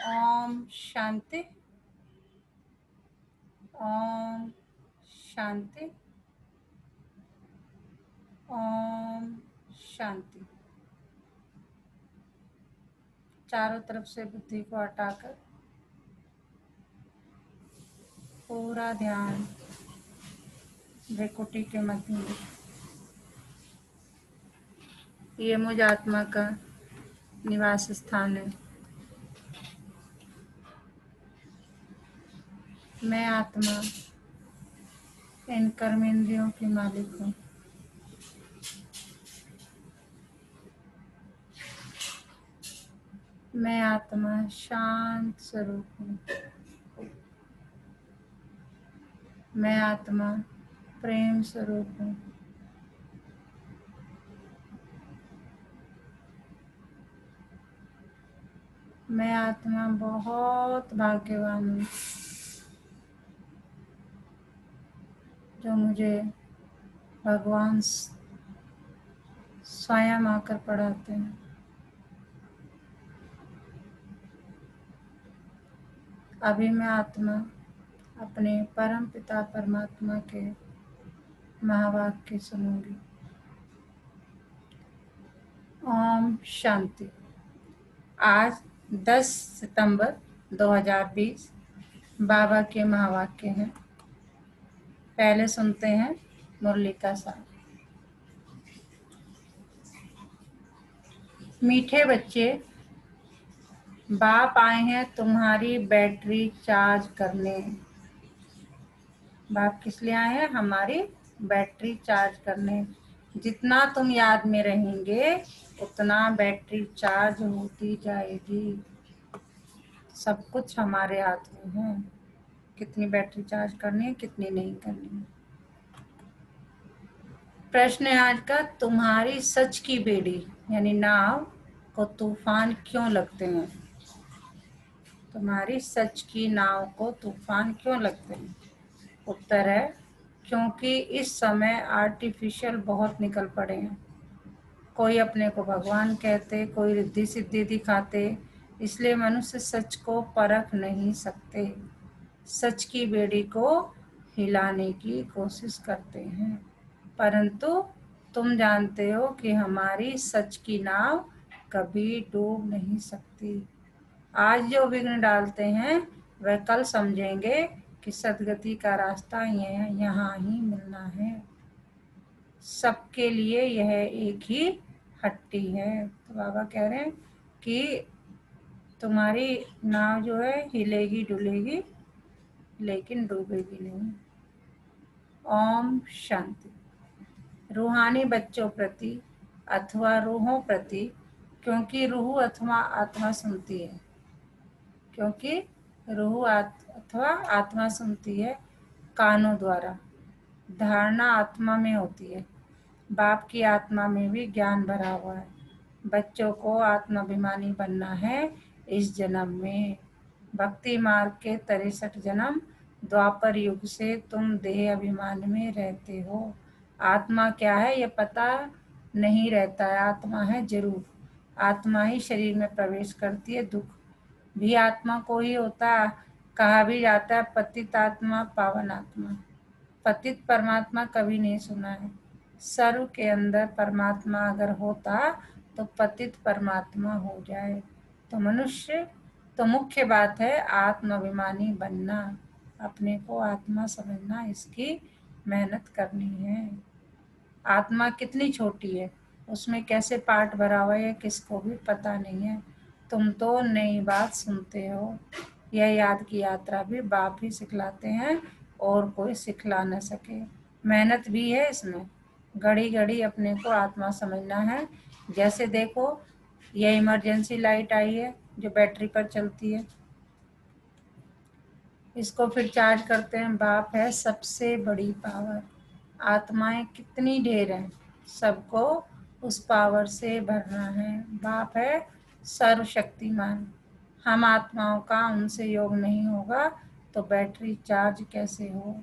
ओम शांति। ओम शांति। ओम शांति। चारों तरफ से बुद्धि को हटाकर पूरा ध्यान भ्रिकुटी के मध्य में। ये मुझ आत्मा का निवास स्थान है। मैं आत्मा इन कर्मेंद्रियों की मालिक हूँ। मैं आत्मा शांत स्वरूप हूँ। मैं आत्मा प्रेम स्वरूप हूँ। मैं आत्मा बहुत भाग्यवान हूँ जो मुझे भगवान स्वयं आकर पढ़ाते हैं। अभी मैं आत्मा अपने परम पिता परमात्मा के महावाक्य सुनूंगी। ओम शांति। आज 10 सितंबर 2020 बाबा के महावाक्य हैं। पहले सुनते हैं मुरली का सार। मीठे बच्चे, बाप आए हैं तुम्हारी बैटरी चार्ज करने। बाप किस लिए आए हैं? हमारी बैटरी चार्ज करने। जितना तुम याद में रहेंगे उतना बैटरी चार्ज होती जाएगी। सब कुछ हमारे हाथ में है, कितनी बैटरी चार्ज करनी है, कितनी नहीं करनी है। प्रश्न है आज का, तुम्हारी सच की बेड़ी यानी नाव को तूफान क्यों लगते हैं? तुम्हारी सच की नाव को तूफान क्यों लगते हैं? उत्तर है, क्योंकि इस समय आर्टिफिशियल बहुत निकल पड़े हैं। कोई अपने को भगवान कहते, कोई रिद्धि सिद्धि दिखाते, इसलिए मनुष्य सच को परख नहीं सकते। सच की बेड़ी को हिलाने की कोशिश करते हैं, परंतु तुम जानते हो कि हमारी सच की नाव कभी डूब नहीं सकती। आज जो विघ्न डालते हैं वह कल समझेंगे कि सदगति का रास्ता यहाँ ही मिलना है। सबके लिए यह एक ही हट्टी है। तो बाबा कह रहे हैं कि तुम्हारी नाव जो है हिलेगी डुलेगी लेकिन डूबेगी नहीं। ओम शांति। रूहानी बच्चों प्रति अथवा रूहों प्रति, क्योंकि रूह अथवा आत्मा सुनती है, क्योंकि रूह अथवा आत्मा सुनती है कानों द्वारा। धारणा आत्मा में होती है। बाप की आत्मा में भी ज्ञान भरा हुआ है। बच्चों को आत्माभिमानी बनना है इस जन्म में। भक्ति मार्ग के 63 जन्म द्वापर युग से तुम देह अभिमान में रहते हो। आत्मा क्या है ये पता नहीं रहता है। आत्मा है जरूर। आत्मा ही शरीर में प्रवेश करती है। दुख भी आत्मा को ही होता है। कहा भी जाता है पतित आत्मा पावन आत्मा। पतित परमात्मा कभी नहीं सुना है। सर्व के अंदर परमात्मा अगर होता तो पतित परमात्मा हो जाए। तो मनुष्य तो मुख्य बात है आत्माभिमानी बनना, अपने को आत्मा समझना, इसकी मेहनत करनी है। आत्मा कितनी छोटी है, उसमें कैसे पार्ट भरा हुआ है किसको भी पता नहीं है। तुम तो नई बात सुनते हो। यह याद की यात्रा भी बाप ही सिखलाते हैं और कोई सिखला न सके। मेहनत भी है इसमें। घड़ी घड़ी अपने को आत्मा समझना है। जैसे देखो यह इमरजेंसी लाइट आई है जो बैटरी पर चलती है, इसको फिर चार्ज करते हैं। बाप है सबसे बड़ी पावर। आत्माएं कितनी ढेर हैं, सबको उस पावर से भरना है। बाप है सर्वशक्तिमान। हम आत्माओं का उनसे योग नहीं होगा तो बैटरी चार्ज कैसे हो?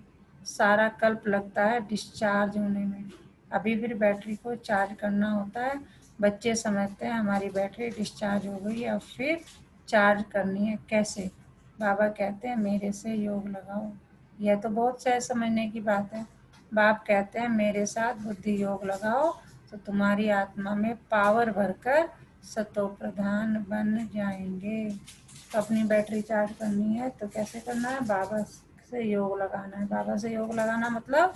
सारा कल्प लगता है डिस्चार्ज होने में। अभी फिर बैटरी को चार्ज करना होता है। बच्चे समझते हैं हमारी बैटरी डिस्चार्ज हो गई है अब फिर चार्ज करनी है। कैसे? बाबा कहते हैं मेरे से योग लगाओ। यह तो बहुत सहज समझने की बात है। बाप कहते हैं मेरे साथ बुद्धि योग लगाओ तो तुम्हारी आत्मा में पावर भरकर सतो प्रधान बन जाएंगे। तो अपनी बैटरी चार्ज करनी है तो कैसे करना है? बाबा से योग लगाना है। बाबा से योग लगाना मतलब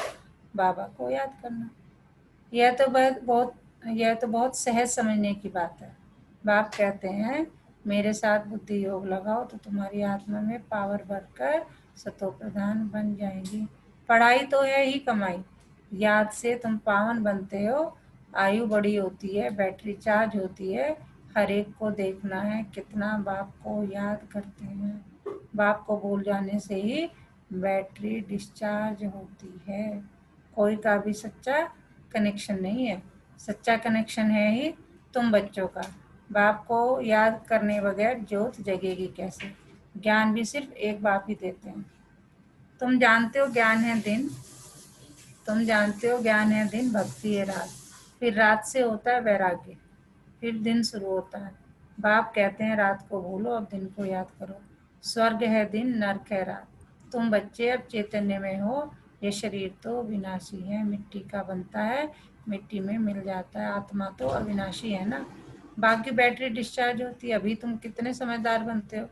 बाबा को याद करना। यह तो बहुत सहज समझने की बात है। बाप कहते हैं मेरे साथ बुद्धि योग लगाओ तो तुम्हारी आत्मा में पावर भरकर सतो प्रधान बन जाएंगी। पढ़ाई तो है ही कमाई, याद से तुम पावन बनते हो। आयु बड़ी होती है, बैटरी चार्ज होती है। हर एक को देखना है कितना बाप को याद करते हैं। बाप को भूल जाने से ही बैटरी डिस्चार्ज होती है। कोई का भी सच्चा कनेक्शन नहीं है। सच्चा कनेक्शन है ही तुम बच्चों का। बाप को याद करने बगैर ज्योत जगेगी कैसे? ज्ञान भी सिर्फ एक बाप ही देते हैं। तुम जानते हो ज्ञान है दिन, तुम जानते हो ज्ञान है दिन, भक्ति है रात, फिर रात से होता है वैराग्य, फिर दिन शुरू होता है। बाप कहते हैं रात को भूलो, अब दिन को याद करो। स्वर्ग है दिन, नरक है रात। तुम बच्चे अब चैतन्य में हो। ये शरीर तो विनाशी है, मिट्टी का बनता है, मिट्टी में मिल जाता है। आत्मा तो अविनाशी है ना। बाकी बैटरी डिस्चार्ज होती है। अभी तुम कितने समझदार बनते हो।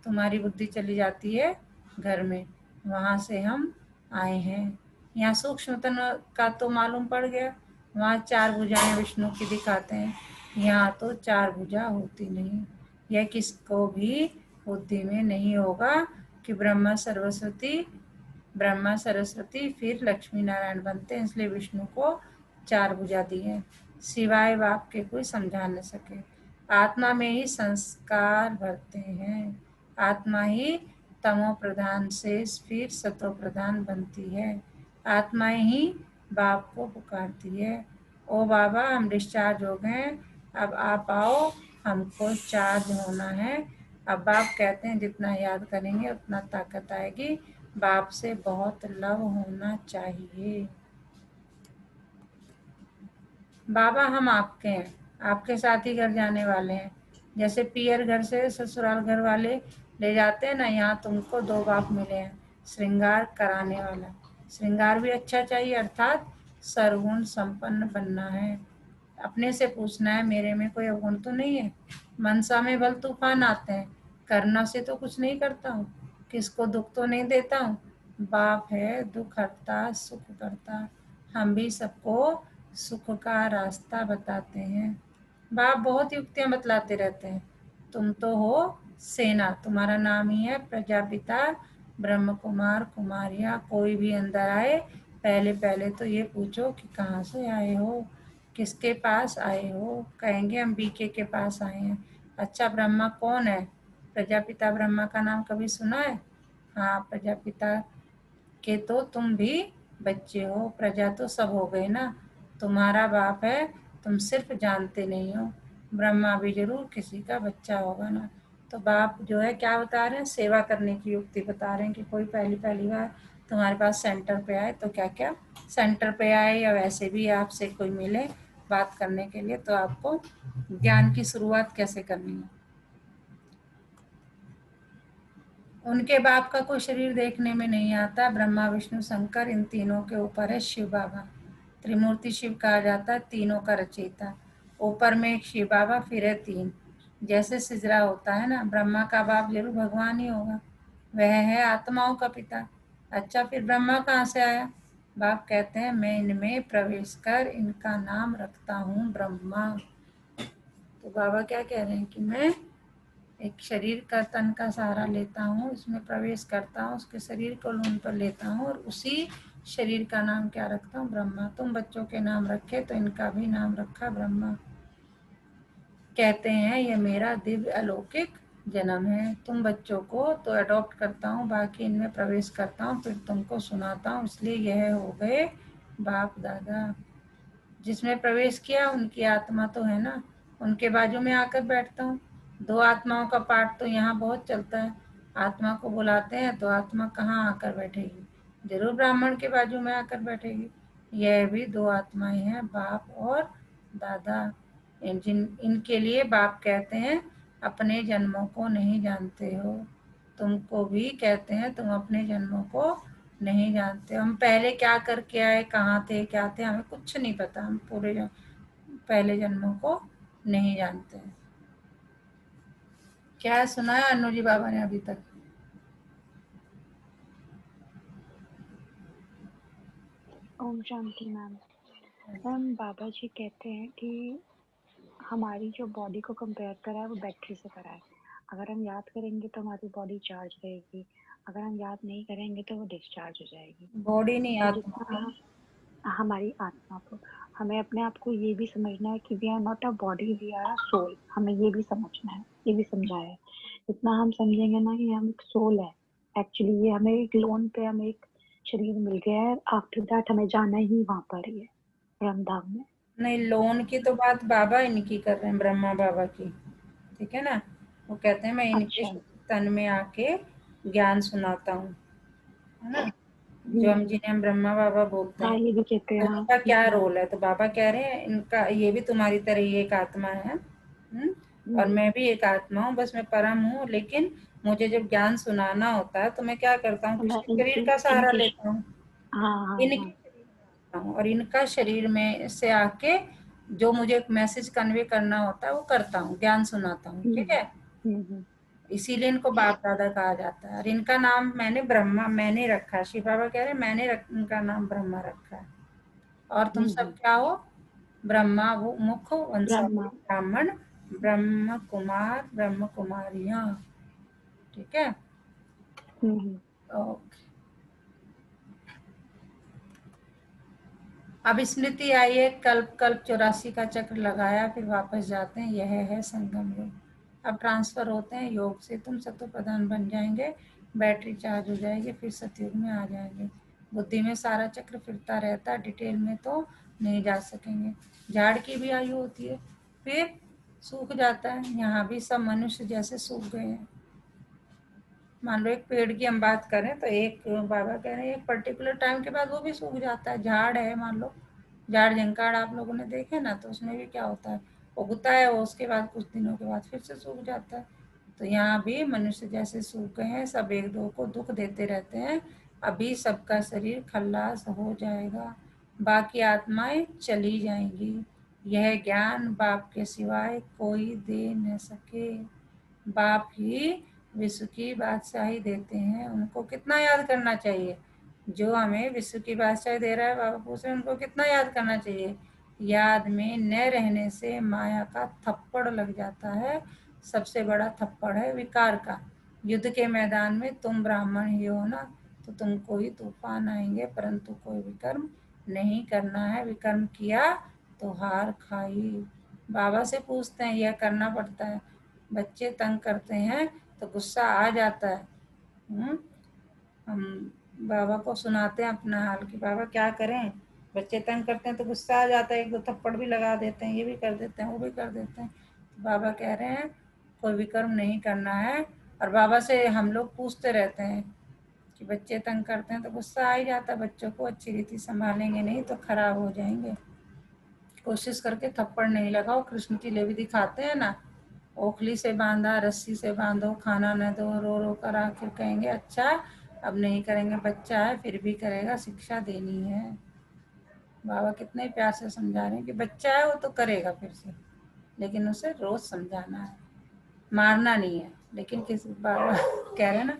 तुम्हारी बुद्धि चली जाती है घर में, वहाँ से हम आए हैं। यहाँ सूक्ष्मतन का तो मालूम पड़ गया। वहाँ चार भुजाएं विष्णु की दिखाते हैं, यहाँ तो चार भुजा होती नहीं। यह किसको भी बुद्धि में नहीं होगा कि ब्रह्मा सरस्वती फिर लक्ष्मी नारायण बनते हैं, इसलिए विष्णु को चार भुजा दी है। सिवाय बाप के कोई समझा न सके। आत्मा में ही संस्कार भरते हैं। आत्मा ही तमो प्रधान से फिर सतो प्रधान बनती है। आत्मा ही बाप को पुकारती है, ओ बाबा हम डिस्चार्ज हो गए, अब आप आओ, हमको चार्ज होना है। अब बाप कहते हैं जितना याद करेंगे उतना ताकत आएगी। बाप से बहुत लव होना चाहिए। बाबा हम आपके हैं, आपके साथ ही घर जाने वाले हैं। जैसे पियर घर से ससुराल घर वाले ले जाते हैं ना, यहाँ तुमको दो बाप मिले हैं, श्रृंगार कराने वाला। श्रृंगार भी अच्छा चाहिए, अर्थात सर्वगुण संपन्न बनना है। अपने से पूछना है मेरे में कोई अवगुण तो नहीं है। मनसा में बल तूफान आते हैं, करना से तो कुछ नहीं करता हूँ, किसको दुख तो नहीं देता हूँ। बाप है दुख हरता सुख करता, हम भी सबको सुख का रास्ता बताते हैं। बाप बहुत युक्तियां बतलाते रहते हैं। तुम तो हो सेना, तुम्हारा नाम ही है प्रजापिता ब्रह्म कुमार कुमारियाँ। कोई भी अंदर आए पहले पहले तो ये पूछो कि कहाँ से आए हो, किसके पास आए हो। कहेंगे हम बीके के पास आए हैं। अच्छा ब्रह्मा कौन है? प्रजापिता ब्रह्मा का नाम कभी सुना है? हाँ, प्रजापिता के तो तुम भी बच्चे हो। प्रजा तो सब हो गए ना, तुम्हारा बाप है, तुम सिर्फ जानते नहीं हो। ब्रह्मा भी जरूर किसी का बच्चा होगा ना। तो बाप जो है क्या बता रहे हैं, सेवा करने की युक्ति बता रहे हैं कि कोई पहली पहली बार तुम्हारे पास सेंटर पे आए तो क्या क्या, सेंटर पे आए या वैसे भी आपसे कोई मिले बात करने के लिए, तो आपको ज्ञान की शुरुआत कैसे करनी है। उनके बाप का कोई शरीर देखने में नहीं आता। ब्रह्मा विष्णु शंकर इन तीनों के ऊपर है शिव बाबा। त्रिमूर्ति शिव कहा जाता है, तीनों का रचयिता। ऊपर में एक शिव बाबा, फिर है तीन। जैसे सिजरा होता है ना, ब्रह्मा का बाप जरूर भगवान ही होगा, वह है आत्माओं का पिता। अच्छा फिर ब्रह्मा कहाँ से आया? बाप कहते हैं मैं इनमें प्रवेश कर इनका नाम रखता हूँ ब्रह्मा। तो बाबा क्या कह रहे हैं कि मैं एक शरीर का तन का सहारा लेता हूँ, उसमें प्रवेश करता हूँ, उसके शरीर को लून पर लेता हूँ और उसी शरीर का नाम क्या रखता हूँ? ब्रह्मा। तुम बच्चों के नाम रखे तो इनका भी नाम रखा ब्रह्मा। कहते हैं ये मेरा दिव्य अलौकिक जन्म है। तुम बच्चों को तो अडॉप्ट करता हूँ, बाकी इनमें प्रवेश करता हूँ, फिर तुमको सुनाता हूँ, इसलिए यह हो गए बाप दादा। जिसमें प्रवेश किया उनकी आत्मा तो है ना, उनके बाजू में आकर बैठता हूँ। दो आत्माओं का पाठ तो यहाँ बहुत चलता है। आत्मा को बुलाते हैं तो आत्मा कहाँ आकर बैठेगी? जरूर ब्राह्मण के बाजू में आकर बैठेगी। यह भी दो आत्माएं हैं, बाप और दादा। इनके लिए बाप कहते हैं अपने जन्मों को नहीं जानते हो। तुमको भी कहते हैं तुम अपने जन्मों को नहीं जानते। हम पहले क्या करके आए, कहाँ थे, क्या थे, हमें कुछ नहीं पता। हम पूरे पहले जन्मों को नहीं जानते। क्या सुना है अनु जी बाबा ने अभी तक? ओम शांति मैम। मैम बाबा जी कहते हैं कि हमारी जो बॉडी को कंपेयर करा है वो बैटरी से करा है। अगर हम याद करेंगे तो हमारी बॉडी चार्ज रहेगी, अगर हम याद नहीं करेंगे तो वो डिस्चार्ज हो जाएगी। बॉडी नहीं, तो आत्मा। जितना हमारी आत्मा को, हमें अपने आप को ये भी समझना है कि we are not a body, we are a soul. हमें ये भी समझना है, ये भी समझाया है। जितना हम समझेंगे ना कि हम एक सोल है, एक्चुअली ये हमें एक लोन पे हमें एक शरीर मिल गया है, आफ्टर दैट हमें जाना ही वहां पर ही है, ब्रह्मधाम में। नहीं, लोन की तो बात बाबा इनकी कर रहे हैं, ब्रह्मा बाबा की। ठीक है ना? वो कहते हैं मैं इनके अच्छा। तन में आके ज्ञान सुनाता हूँ, है ना? जो हम, हम्म। जिन्हें हम ब्रह्मा बाबा बोलते हाँ हैं। ये भी कहते हैं तो हाँ। इनका क्या रोल है? तो बाबा कह रहे हैं इनका, ये भी तुम्हारी तरह ही एक आत्मा है। और हम्म। मैं भी एक आत्मा हूँ, बस मैं परम हूँ। लेकिन मुझे जब ज्ञान सुनाना होता है तो मैं क्या करता हूँ, तो मैं किसी शरीर का सहारा इनके लेता हूँ। हाँ हाँ इनके हाँ। शरीर में आता हूँ और इनका शरीर में से आके जो मुझे एक मैसेज कन्वे करना होता है वो करता हूँ, ज्ञान सुनाता हूँ। ठीक हम्म है? हम्म। इसीलिए इनको बाप दादा कहा जाता है। और इनका नाम मैंने ब्रह्मा मैंने रखा है। शिव बाबा कह रहे हैं मैंने इनका नाम ब्रह्मा रखा है। और तुम सब हम्म। क्या हो? ब्रह्मा वो मुख वंशावली ब्रह्मा। ब्राह्मण, ब्रह्म कुमार, ब्रह्म कुमारियां। ठीक है? हम्म। ओके। अब स्मृति आई है, कल्प कल्प 84 का चक्र लगाया, फिर वापस जाते हैं। यह है संगम योग। अब ट्रांसफर होते हैं योग से, तुम सत्व प्रधान बन जाएंगे, बैटरी चार्ज हो जाएगी, फिर सतयुग में आ जाएंगे। बुद्धि में सारा चक्र फिरता रहता है, डिटेल में तो नहीं जा सकेंगे। झाड़ की भी आयु होती है, फिर सूख जाता है। यहाँ भी सब मनुष्य जैसे सूख गए हैं। मान लो एक पेड़ की हम बात करें तो एक, बाबा कह रहे हैं एक पर्टिकुलर टाइम के बाद वो भी सूख जाता है। झाड़ है, मान लो झाड़ झंकाड़ आप लोगों ने देखे ना, तो उसमें भी क्या होता है, उगता है वो, उसके बाद कुछ दिनों के बाद फिर से सूख जाता है। तो यहाँ भी मनुष्य जैसे सूख गए हैं, सब एक दो को दुख देते रहते हैं। अभी सबका शरीर खल्लास हो जाएगा, बाकी आत्माएं चली जाएंगी। यह ज्ञान बाप के सिवाय कोई दे न सके। बाप ही विश्व की बादशाही देते हैं। उनको कितना याद करना चाहिए? जो हमें विश्व की बादशाही दे रहा है, बाबा पूछ रहे हैं उनको कितना याद करना चाहिए? याद में न रहने से माया का थप्पड़ लग जाता है। सबसे बड़ा थप्पड़ है विकार का। युद्ध के मैदान में तुम ब्राह्मण ही हो ना, तो तुमको ही तूफान आएंगे, परंतु कोई विकर्म नहीं करना है। विकर्म किया तो हार खाई। बाबा से पूछते हैं, यह करना पड़ता है। बच्चे तंग करते हैं तो गुस्सा आ जाता है। हम बाबा को सुनाते हैं अपना हाल कि बाबा क्या करें, बच्चे तंग करते हैं तो गुस्सा आ जाता है, एक दो थप्पड़ भी लगा देते हैं, ये भी कर देते हैं, वो भी कर देते हैं। तो बाबा कह रहे हैं कोई विकर्म नहीं करना है। और बाबा से हम लोग पूछते रहते हैं कि बच्चे तंग करते हैं तो गुस्सा आ ही जाता है, बच्चों को अच्छी रीति संभालेंगे नहीं तो खराब हो जाएंगे। कोशिश करके थप्पड़ नहीं लगाओ। कृष्ण की लेवी दिखाते हैं ना, ओखली से बांधा, रस्सी से बांधो, खाना न दो, रो रो कर आखिर कहेंगे अच्छा अब नहीं करेंगे, बच्चा है फिर भी करेगा, शिक्षा देनी है। बाबा कितने प्यार से समझा रहे हैं कि बच्चा है वो तो करेगा फिर से, लेकिन उसे रोज समझाना है, मारना नहीं है। लेकिन किसी बाबा कह रहे हैं ना,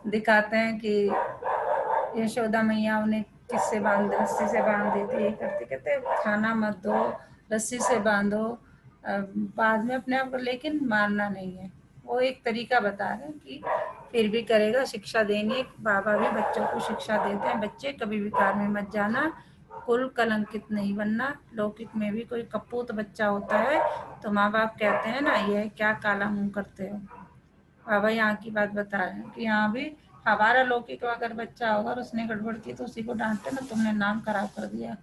दिखाते हैं कि यशोदा मैया उन्हें किससे बांध, रस्सी से बांध देती, यही करते, कहते खाना मत दो, रस्सी से बांधो, बाद में अपने आप को, लेकिन मारना नहीं है। वो एक तरीका बता रहे हैं कि फिर भी करेगा, शिक्षा देंगे। बाबा भी बच्चों को शिक्षा देते हैं, बच्चे कभी विकार में मत जाना, कुल कलंकित नहीं बनना। लौकिक में भी कोई कपूत बच्चा होता है तो माँ बाप कहते हैं ना, यह क्या काला मुंह करते हो। बाबा यहाँ की बात बता रहे हैं कि यहाँ भी हमारा लौकिक अगर बच्चा होगा और उसने गड़बड़ की तो उसी को डांटते ना, तुमने नाम खराब कर दिया,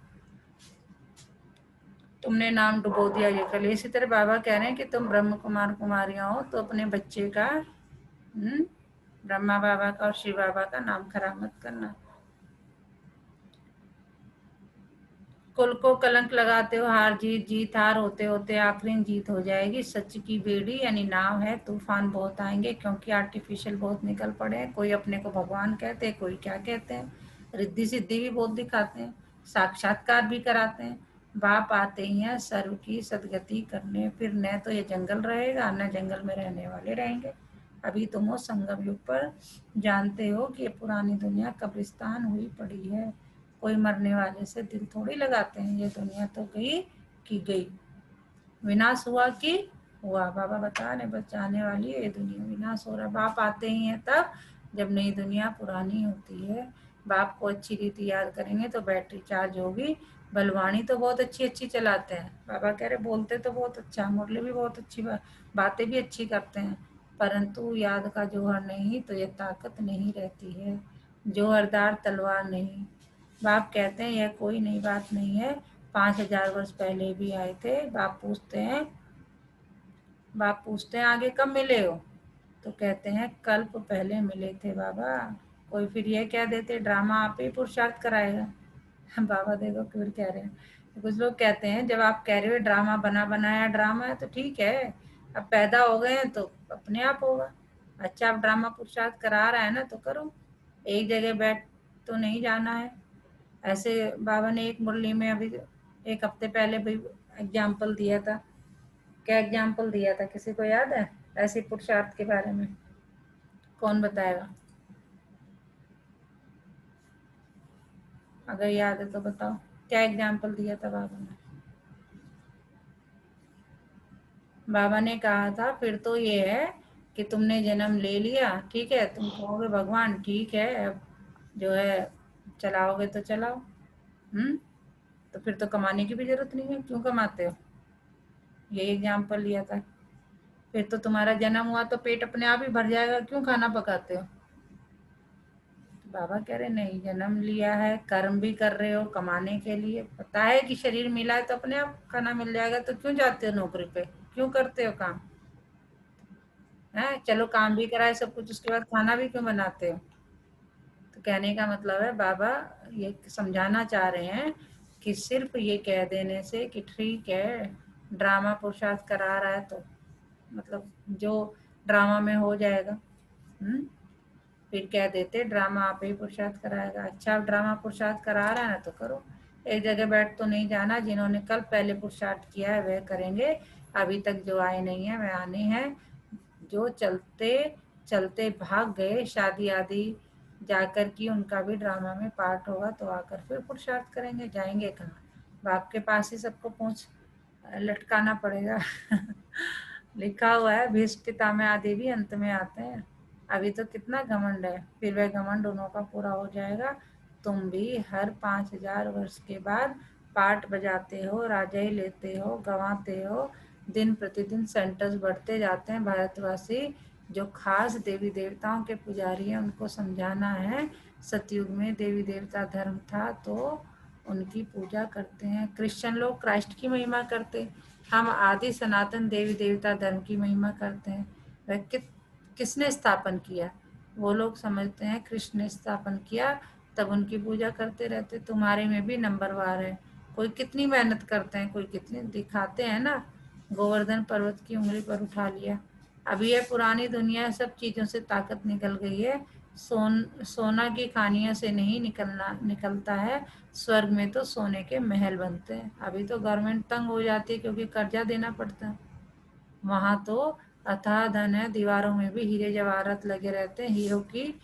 तुमने नाम डुबो दिया, ये कर लिया। इसी तरह बाबा कह रहे हैं कि तुम ब्रह्म कुमार कुमारियां हो तो अपने बच्चे का, ब्रह्मा बाबा का और शिव बाबा का नाम खराब मत करना। कुल को कलंक लगाते हो, हार जीत जीत हार होते होते आखिरी जीत हो जाएगी। सच की बेड़ी यानी नाव है, तूफान बहुत आएंगे, क्योंकि आर्टिफिशियल बहुत निकल पड़े हैं। कोई अपने को भगवान कहते हैं, कोई क्या कहते हैं, रिद्धि सिद्धि भी बहुत दिखाते हैं, साक्षात्कार भी कराते हैं। बाप आते ही हैं सर्व की सदगति करने, फिर न तो ये जंगल रहेगा न जंगल में रहने वाले रहेंगे। अभी तुम हो संगम युग पर, जानते हो कि ये पुरानी दुनिया कब्रिस्तान हुई पड़ी है। कोई मरने वाले से दिल थोड़ी लगाते हैं, ये दुनिया तो गई कि गई, विनाश हुआ कि हुआ। बाबा बता रहे बस जाने वाली है ये दुनिया, विनाश हो रहा। बाप आते ही हैं तब जब नई दुनिया पुरानी होती है। बाप को अच्छी रीति याद करेंगे तो बैटरी चार्ज होगी। बलवानी तो बहुत अच्छी अच्छी चलाते हैं, बाबा कह रहे बोलते तो बहुत अच्छा, मुरली भी बहुत अच्छी बातें भी अच्छी करते हैं, परंतु याद का जौहर नहीं तो ये ताकत नहीं रहती है। जौहरदार तलवार नहीं। बाप कहते हैं यह कोई नई बात नहीं है, 5,000 वर्ष पहले भी आए थे। बाप पूछते हैं आगे कब मिले हो, तो कहते हैं कल्प पहले मिले थे बाबा। कोई फिर ये कह देते ड्रामा आप ही पुरुषार्थ कराएगा। बाबा देखो फिर कह रहे हैं, तो कुछ लोग कहते हैं जब आप कह रहे हो ड्रामा बना बनाया ड्रामा है तो ठीक है, अब पैदा हो गए हैं तो अपने आप होगा। अच्छा आप ड्रामा पुरुषार्थ करा रहा है ना तो करो, एक जगह बैठ तो नहीं जाना है। ऐसे बाबा ने एक मुरली में अभी एक हफ्ते पहले भी एग्जाम्पल दिया था। क्या एग्जाम्पल दिया था किसी को याद है ऐसे पुरुषार्थ के बारे में? कौन बताएगा, अगर याद है तो बताओ, क्या एग्जाम्पल दिया था बाबा ने? बाबा ने कहा था फिर तो ये है कि तुमने जन्म ले लिया, ठीक है, तुम कहोगे भगवान ठीक है, अब जो है चलाओगे तो चलाओ। तो फिर तो कमाने की भी जरूरत नहीं है, क्यों कमाते हो? यही एग्जाम्पल लिया था। फिर तो तुम्हारा जन्म हुआ तो पेट अपने आप ही भर जाएगा, क्यों खाना पकाते हो? तो बाबा कह रहे नहीं, जन्म लिया है, कर्म भी कर रहे हो कमाने के लिए, पता है कि शरीर मिला है तो अपने आप खाना मिल जाएगा, तो क्यों जाते हो नौकरी पे, क्यों करते हो काम? है चलो काम भी कराए सब कुछ, उसके बाद खाना भी क्यों बनाते हो? तो कहने का मतलब है बाबा ये समझाना चाह रहे हैं कि सिर्फ ये कह देने से कि ठीक है ड्रामा पुरुषार्थ करा रहा है तो मतलब जो ड्रामा में हो जाएगा। फिर कह देते ड्रामा आप ही पुरुषार्थ कराएगा। अच्छा आप ड्रामा पुरुषार्थ करा रहा है ना तो करो, एक जगह बैठ तो नहीं जाना। जिन्होंने कल पहले पुरुषार्थ किया है वह करेंगे, अभी तक जो आए नहीं है वह आने हैं। जो चलते चलते भाग गए शादी आदि जाकर की, उनका भी ड्रामा में पार्ट होगा, तो आकर फिर पुरुषार्थ करेंगे, जाएंगे कहाँ? बाप के पास ही सबको पहुँच लटकाना पड़ेगा। लिखा हुआ है भीष्म पितामह आदि भी अंत में आते हैं। अभी तो कितना घमंड है, फिर वह घमंड उन्हों का पूरा हो जाएगा। तुम भी हर 5,000 वर्ष के बाद पाठ बजाते हो, राजाई लेते हो, गंवाते हो, दिन प्रतिदिन सेंटर्स बढ़ते जाते हैं। भारतवासी जो खास देवी देवताओं के पुजारी हैं उनको समझाना है, सतयुग में देवी देवता धर्म था तो उनकी पूजा करते हैं। क्रिश्चियन लोग क्राइस्ट की महिमा करते, हम आदि सनातन देवी देवता धर्म की महिमा करते हैं। वह किसने स्थापन किया? वो लोग समझते हैं कृष्ण ने स्थापन किया, तब उनकी पूजा करते रहते। तुम्हारे में भी नंबरवार है, कोई कितनी मेहनत करते हैं, कोई कितनी दिखाते हैं ना, गोवर्धन पर्वत की उंगली पर उठा लिया। अभी ये पुरानी दुनिया सब चीज़ों से ताकत निकल गई है। सोना की खानियों से नहीं निकलता है, स्वर्ग में तो सोने के महल बनते हैं। अभी तो गवर्नमेंट तंग हो जाती है क्योंकि कर्जा देना पड़ता है। वहाँ तो अथाह धन है, दीवारों में भी हीरे जवाहरात लगे रहते हैं, हीरो की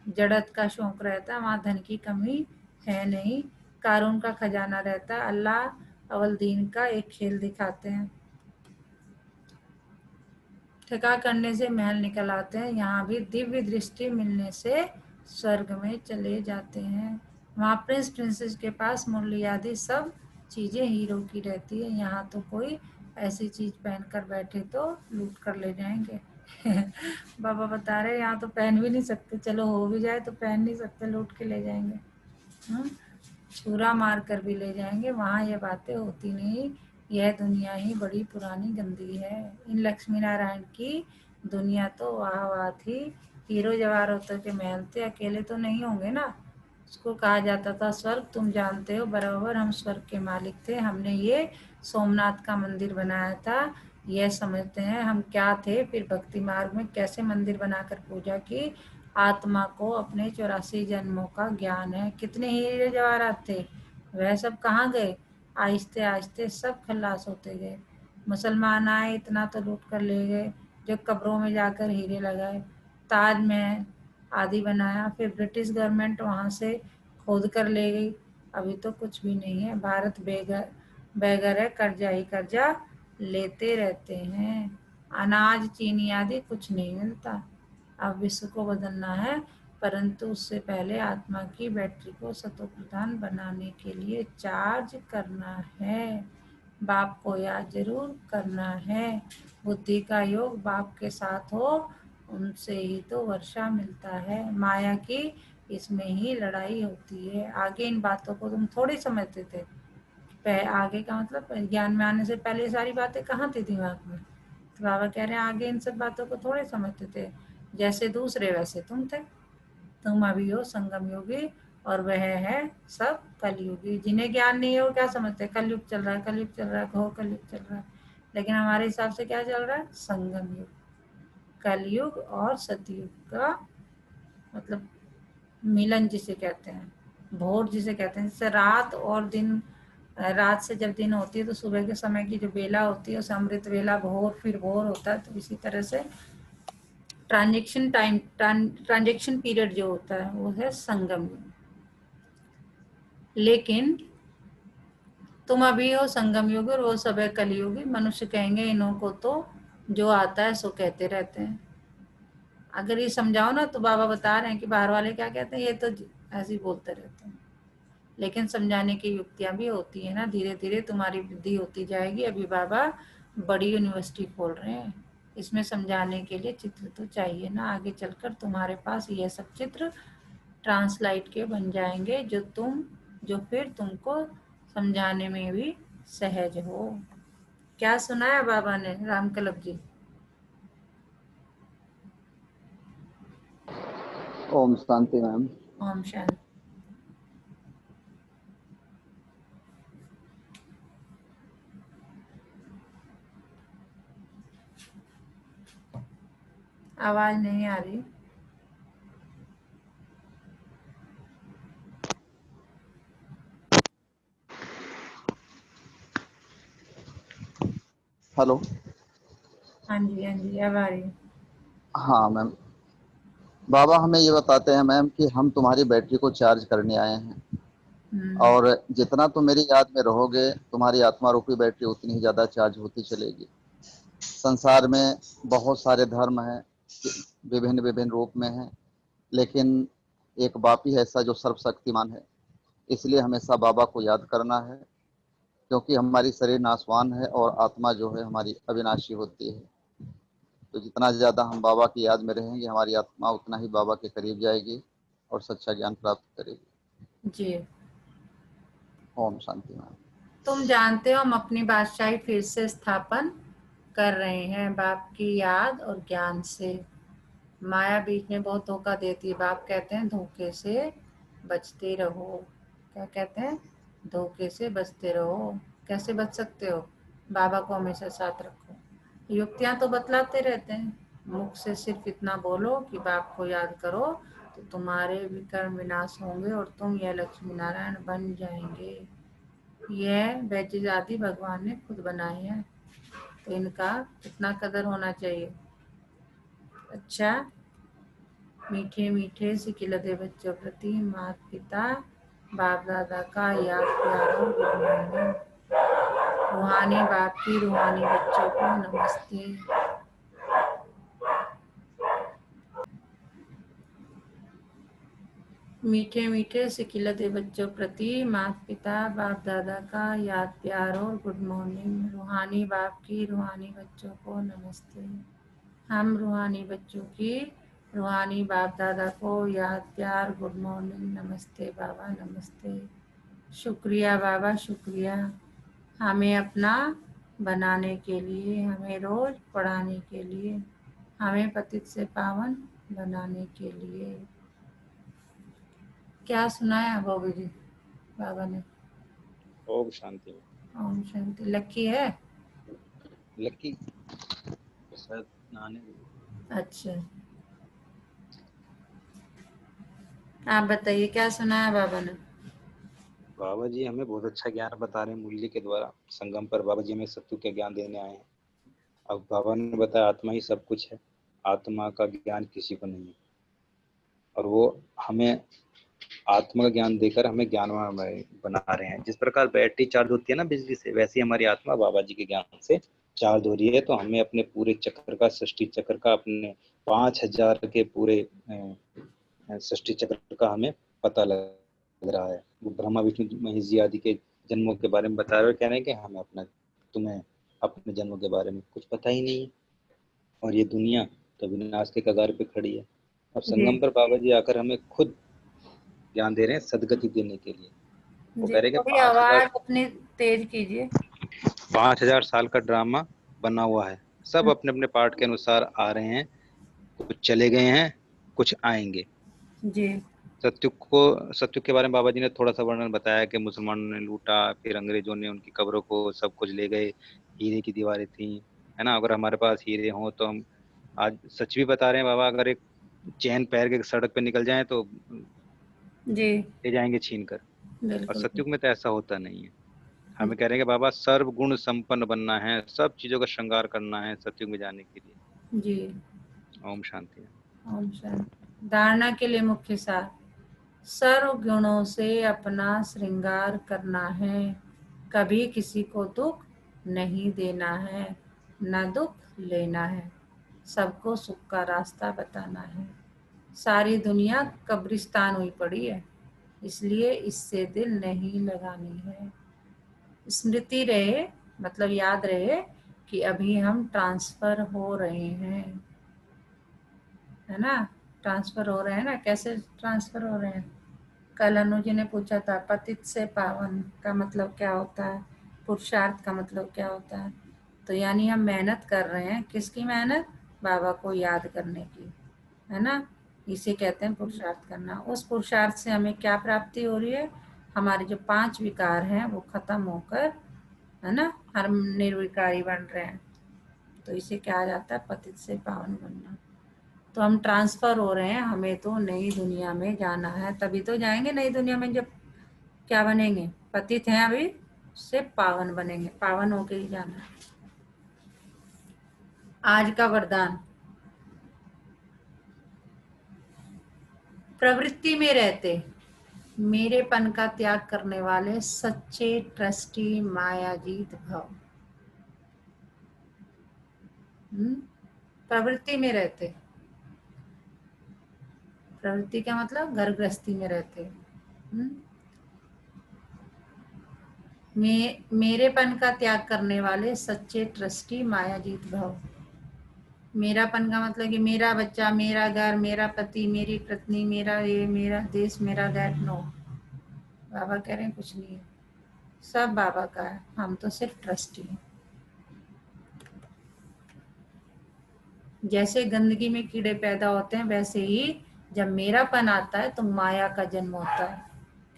जड़त का शौक रहता है, वहाँ धन की कमी है नहीं। कारून का खजाना रहता है। अल्लाह अवल दीन का एक खेल दिखाते हैं, ठिका करने से महल निकल आते हैं। यहाँ भी दिव्य दृष्टि मिलने से स्वर्ग में चले जाते हैं। वहाँ प्रिंस प्रिंसेस के पास मुरली आदि सब चीज़ें हीरो की रहती है। यहाँ तो कोई ऐसी चीज़ पहन कर बैठे तो लूट कर ले जाएंगे। बाबा बता रहे यहाँ तो पहन भी नहीं सकते, चलो हो भी जाए तो पहन नहीं सकते, लूट के ले जाएंगे। हम्म, छुरा मार कर भी ले जाएंगे, वहाँ ये बातें होती नहीं। यह दुनिया ही बड़ी पुरानी गंदी है। इन लक्ष्मी नारायण की दुनिया तो वाह वाह थी, हीरो जवाहरातों के महल थे, अकेले तो नहीं होंगे ना। उसको कहा जाता था स्वर्ग। तुम जानते हो बराबर हम स्वर्ग के मालिक थे, हमने ये सोमनाथ का मंदिर बनाया था, यह समझते हैं हम क्या थे। फिर भक्ति मार्ग में कैसे मंदिर बनाकर पूजा की। आत्मा को अपने 84 जन्मों का ज्ञान है। कितने हीरे जवाहरात थे, वह सब कहाँ गए। आहिस्ते आहिस्ते सब खल्लास होते गए। मुसलमान आए, इतना तो लूट कर ले गए, जो कब्रों में जाकर हीरे लगाए, ताजमहल आदि बनाया। फिर ब्रिटिश गवर्नमेंट वहाँ से खोद कर ले गई। अभी तो कुछ भी नहीं है। भारत बेघर बेघर है, कर्जा ही कर्जा लेते रहते हैं। अनाज चीनी आदि कुछ नहीं मिलता। अब विश्व को बदलना है, परंतु उससे पहले आत्मा की बैटरी को सतोप्रधान बनाने के लिए चार्ज करना है। बाप को याद जरूर करना है। बुद्धि का योग बाप के साथ हो, उनसे ही तो वर्षा मिलता है। माया की इसमें ही लड़ाई होती है। आगे इन बातों को तुम थोड़ी समझते थे। आगे का मतलब ज्ञान में आने से पहले सारी बातें कहाँ थी दिमाग में। तो बाबा कह रहे हैं आगे इन सब बातों को थोड़े समझते थे। जैसे दूसरे वैसे तुम थे। तुम अभी हो संगम योगी, और वह है सब कलयुगी। जिन्हें ज्ञान नहीं है वो क्या समझते, कलयुग चल रहा है, कलयुग चल रहा है, घोर कलयुग चल रहा है। लेकिन हमारे हिसाब से क्या चल रहा है, संगम युग। कलयुग और सतयुग का मतलब मिलन जिसे कहते हैं, भोर जिसे कहते हैं। जैसे रात और दिन, रात से जब दिन होती है तो सुबह के समय की जो बेला होती है उसे अमृत वेला, भोर फिर भोर होता है। तो इसी तरह से ट्रांजेक्शन पीरियड जो होता है वो है संगम। लेकिन तुम अभी हो संगम युग और वो सब है कलयुगी। मनुष्य कहेंगे इन्हों को तो जो आता है सो कहते रहते हैं। अगर ये समझाओ ना तो बाबा बता रहे हैं कि बाहर वाले क्या कहते हैं, ये तो ऐसे ही बोलते रहते हैं। लेकिन समझाने की युक्तियां भी होती है ना। धीरे धीरे तुम्हारी वृद्धि होती जाएगी। अभी बाबा बड़ी यूनिवर्सिटी खोल रहे हैं, इसमें समझाने के लिए चित्र तो चाहिए ना। आगे चलकर तुम्हारे पास ये सब चित्र ट्रांसलाइट के बन जाएंगे, जो फिर तुमको समझाने में भी सहज हो। क्या सुनाया बाबा ने रामकलब जी। ओम शांति मैम। ओम शांति। आवाज नहीं आ रही। हेलो। हाँ जी, हाँ जी, अब आ रही है। हाँ मैम। बाबा हमें ये बताते हैं मैम कि हम तुम्हारी बैटरी को चार्ज करने आए हैं, हम्म। और जितना तुम मेरी याद में रहोगे तुम्हारी आत्मा रूपी बैटरी उतनी ही ज़्यादा चार्ज होती चलेगी। संसार में बहुत सारे धर्म हैं, विभिन्न विभिन्न रूप में हैं, लेकिन एक बाप ही ऐसा जो सर्वशक्तिमान है। इसलिए हमेशा बाबा को याद करना है, क्योंकि हमारी शरीर नाशवान है और आत्मा जो है हमारी अविनाशी होती है। तो जितना ज़्यादा हम बाबा की याद में रहेंगे हमारी आत्मा उतना ही बाबा के करीब जाएगी और सच्चा ज्ञान प्राप्त करेगी। जी। ओम शांति मैम। तुम जानते हो हम अपनी बादशाही फिर से स्थापन कर रहे हैं बाप की याद और ज्ञान से। माया बीच में बहुत धोखा देती है। बाप कहते हैं धोखे से बचते रहो। क्या कहते हैं, धोखे से बचते रहो। कैसे बच सकते हो, बाबा को हमेशा साथ रखो। युक्तियां तो बतलाते रहते हैं, मुख से सिर्फ इतना बोलो कि बाप को याद करो तो तुम्हारे विकर्म विनाश होंगे और तुम यह लक्ष्मी नारायण बन जाएंगे। यह बैचेज आदि भगवान ने खुद बनाए हैं, तो इनका कितना कदर होना चाहिए। अच्छा, मीठे मीठे सिकिलते बच्चों प्रति माता पिता बाप दादा का याद प्यार और गुड मॉर्निंग। रूहानी बाप की रूहानी बच्चों को नमस्ते। मीठे मीठे सिकिलते बच्चों प्रति माता पिता बाप दादा का याद प्यार और गुड मॉर्निंग। रूहानी बाप की रूहानी बच्चों को नमस्ते। हम रूहानी बच्चों की रूहानी बाप दादा को याद प्यार गुड मॉर्निंग नमस्ते बाबा नमस्ते। शुक्रिया बाबा शुक्रिया, हमें अपना बनाने के लिए, हमें रोज पढ़ाने के लिए, हमें पतित से पावन बनाने के लिए। क्या सुनाया बाबू जी बाबा ने? ओम शांति। ओम शांति। लक्की है? लक्की शायद नहाने गई। अच्छा, आप बताइए क्या सुनाया बाबा ने? बाबा जी हमें बहुत अच्छा ज्ञान बता रहे हैं मुरली के द्वारा। संगम पर बाबा जी हमें सत्य के ज्ञान देने आए हैं। अब बाबा ने बताया आत्मा ही सब कुछ है, आत्मा का ज्ञान किसी को नहीं है, और वो हमें आत्मा का ज्ञान देकर हमें ज्ञानवान बना रहे हैं। जिस प्रकार बैटरी चार्ज होती है ना बिजली से, वैसे हमारी आत्मा बाबा जी के ज्ञान से चार्ज हो रही है। तो हमें अपने पूरे चक्र का, सृष्टि चक्र का, अपने 5000 के पूरे सृष्टि चक्र का हमें पता लग रहा है। वो ब्रह्मा विष्णु महेश जी आदि के जन्मों के बारे में बता रहे हो, कह रहे हैं कि हमें तुम्हें अपने जन्मों के बारे में कुछ पता ही नहीं है, और ये दुनिया तो विनाश के कगार पे खड़ी है। अब संगम पर बाबा जी आकर हमें खुद ज्ञान दे रहे हैं सदगति देने के लिए। वो जी, कह रहे हैं कि थोड़ी आवाज अपनी तेज कीजिए। 5000 साल का ड्रामा बना हुआ है, सब अपने अपने पार्ट के अनुसार आ रहे हैं। कुछ चले गए हैं, कुछ आएंगे। जी सत्युग के बारे में बाबा जी ने थोड़ा सा वर्णन बताया कि मुसलमानों ने लूटा, फिर अंग्रेजों ने उनकी कब्रों को सब कुछ ले गए, हीरे की दीवारें थी, है ना। अगर हमारे पास हीरे हों तो हम आज सच भी बता रहे हैं बाबा, अगर एक चैन पैर के सड़क पे निकल जाए तो जी, ले जाएंगे छीन कर। और बिल्कुल। सत्युग में तो ऐसा होता नहीं है। हमें कह रहे हैं कि बाबा सर्व गुण संपन्न बनना है, सब चीजों का श्रृंगार करना है सत्युग में जाने के लिए। जी, ओम शांति। ओम शांति। धारणा के लिए मुख्य सार: सर्व गुणों से अपना श्रृंगार करना है, कभी किसी को दुख नहीं देना है, न दुख लेना है, सबको सुख का रास्ता बताना है। सारी दुनिया कब्रिस्तान हुई पड़ी है, इसलिए इससे दिल नहीं लगानी है। स्मृति रहे, मतलब याद रहे कि अभी हम ट्रांसफर हो रहे हैं, है ना। ट्रांसफर हो रहे हैं ना। कैसे ट्रांसफर हो रहे हैं? कल अनु जी ने पूछा था पतित से पावन का मतलब क्या होता है, पुरुषार्थ का मतलब क्या होता है। तो यानी हम मेहनत कर रहे हैं। किसकी मेहनत? बाबा को याद करने की, है ना। इसे कहते हैं पुरुषार्थ करना। उस पुरुषार्थ से हमें क्या प्राप्ति हो रही है? हमारे जो 5 विकार हैं वो खत्म होकर, है ना, हम निर्विकारी बन रहे हैं। तो इसे कहा जाता है पतित से पावन बनना। तो हम ट्रांसफर हो रहे हैं, हमें तो नई दुनिया में जाना है। तभी तो जाएंगे नई दुनिया में जब क्या बनेंगे? पतित हैं अभी, से पावन बनेंगे। पावन होके ही जाना है। आज का वरदान: प्रवृत्ति में रहते मेरेपन का त्याग करने वाले सच्चे ट्रस्टी मायाजीत भव। प्रवृत्ति में रहते, प्रवृत्ति का मतलब घर गृहस्थी में रहते। मेरेपन का त्याग करने वाले सच्चे ट्रस्टी मायाजीत भव। मेरापन का मतलब कि मेरा बच्चा, मेरा घर, मेरा पति, मेरी पत्नी, मेरा ये, मेरा देश, मेरा दैट, नो। बाबा कह रहे हैं कुछ नहीं है, सब बाबा का है, हम तो सिर्फ ट्रस्टी हैं। जैसे गंदगी में कीड़े पैदा होते हैं, वैसे ही जब मेरापन आता है तो माया का जन्म होता है।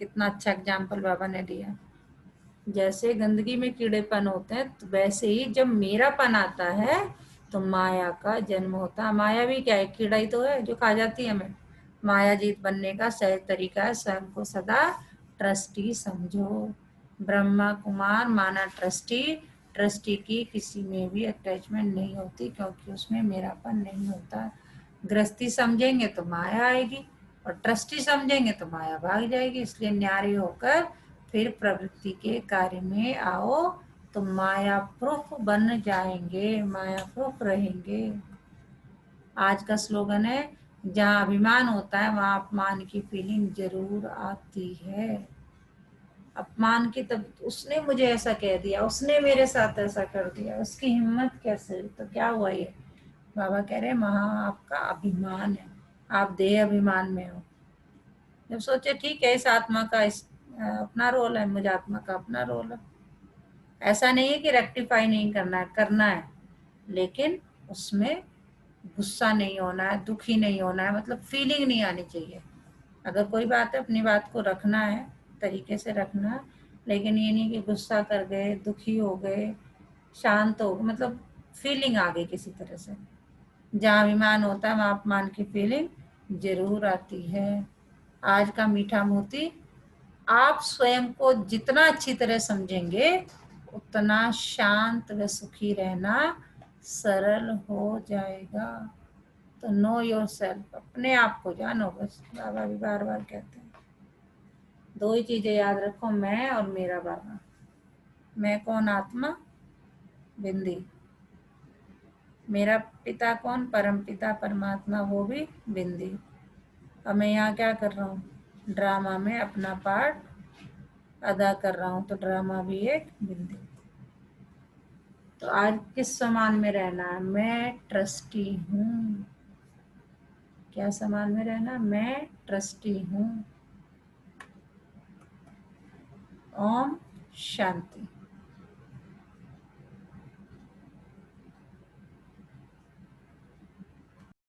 कितना अच्छा एग्जाम्पल बाबा ने दिया। जैसे गंदगी में कीड़ेपन होते हैं, तो वैसे ही जब मेरापन आता है तो माया का जन्म होता है। माया भी क्या है? कीड़ा ही तो है जो खा जाती है हमें। माया जीत बनने का सहज तरीका है स्वयं को सदा ट्रस्टी समझो। ब्रह्मा कुमार माना ट्रस्टी। ट्रस्टी की किसी में भी अटैचमेंट नहीं होती, क्योंकि उसमें मेरापन नहीं होता। गृहस्थी समझेंगे तो माया आएगी, और ट्रस्टी समझेंगे तो माया भाग जाएगी। इसलिए न्यारी होकर फिर प्रवृत्ति के कार्य में आओ तो माया प्रूफ बन जाएंगे, माया प्रूफ रहेंगे। आज का स्लोगन है, जहाँ अभिमान होता है वहाँ अपमान की फीलिंग जरूर आती है। अपमान की, तब उसने मुझे ऐसा कह दिया, उसने मेरे साथ ऐसा कर दिया, उसकी हिम्मत कैसे? तो क्या हुआ ये? बाबा कह रहे हैं वहाँ आपका अभिमान है, आप देह अभिमान में हो। जब सोचे ठीक है, इस आत्मा का अपना रोल है, मुझे आत्मा का अपना रोल है। ऐसा नहीं है कि रेक्टिफाई नहीं करना है, करना है, लेकिन उसमें गुस्सा नहीं होना है, दुखी नहीं होना है, मतलब फीलिंग नहीं आनी चाहिए। अगर कोई बात है अपनी बात को रखना है, तरीके से रखना, लेकिन ये नहीं कि गुस्सा कर गए, दुखी हो गए, शांत हो, मतलब फीलिंग आ गई किसी तरह से। जहाँ अभिमान होता है वहाँ अपमान की फीलिंग जरूर आती है। आज का मीठा मोती, आप स्वयं को जितना अच्छी तरह समझेंगे उतना शांत व सुखी रहना सरल हो जाएगा। तो नो योर सेल्फ, अपने आप को जानो बस। बाबा भी बार बार कहते हैं, दो ही चीजें याद रखो, मैं और मेरा बाबा। मैं कौन? आत्मा, बिंदी। मेरा पिता कौन? परम पिता परमात्मा, वो भी बिंदी। अब मैं यहाँ क्या कर रहा हूँ? ड्रामा में अपना पार्ट अदा कर रहा हूँ, तो ड्रामा भी एक बिंदी। तो आज किस समान में रहना है? मैं ट्रस्टी हूँ। क्या समान में रहना? मैं ट्रस्टी हूँ। ओम शांति।